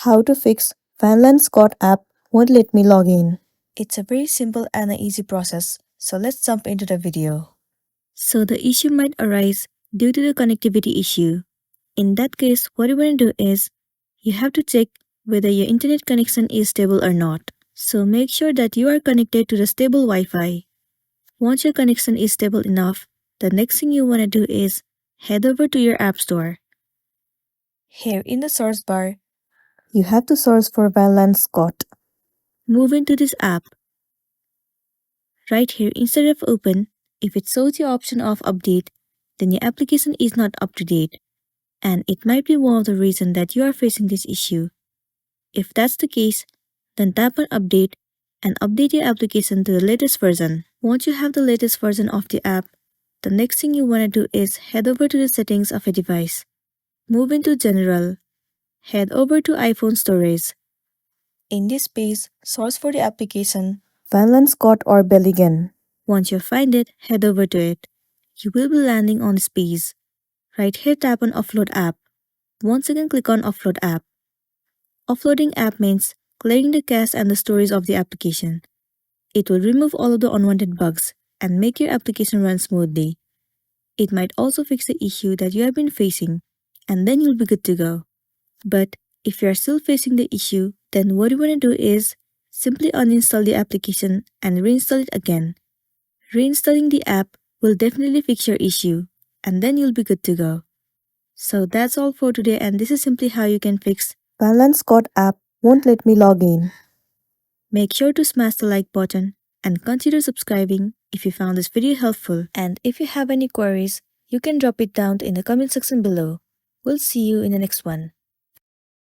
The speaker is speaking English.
How to fix Lanschot app won't let me log in. It's a very simple and an easy process, so let's jump into the video. So the issue might arise due to the connectivity issue. In that case, what you want to do is, you have to check whether your internet connection is stable or not. So make sure that you are connected to the stable Wi-Fi. Once your connection is stable enough, the next thing you want to do is head over to your app store. Here in the source bar, you have to search for Lanschot. Move into this app. Right here, instead of open, if it shows the option of update, then your application is not up to date, and it might be one of the reasons that you are facing this issue. If that's the case, then tap on update and update your application to the latest version. Once you have the latest version of the app, the next thing you want to do is head over to the settings of a device. Move into general. Head over to iPhone storage. In this page, search for the application Lanschot or Belligan. Once you find it, head over to it. You will be landing on this page. Right here, tap on Offload App. Once again, click on Offload App. Offloading app means clearing the cache and the storage of the application. It will remove all of the unwanted bugs and make your application run smoothly. It might also fix the issue that you have been facing, and then you'll be good to go. But if you are still facing the issue, then what you want to do is simply uninstall the application and reinstall it again. Reinstalling the app will definitely fix your issue, and then you'll be good to go. So that's all for today, and this is simply how you can fix Lanschot app won't let me log in. Make sure to smash the like button and consider subscribing if you found this video helpful. And if you have any queries, you can drop it down in the comment section below. We'll see you in the next one.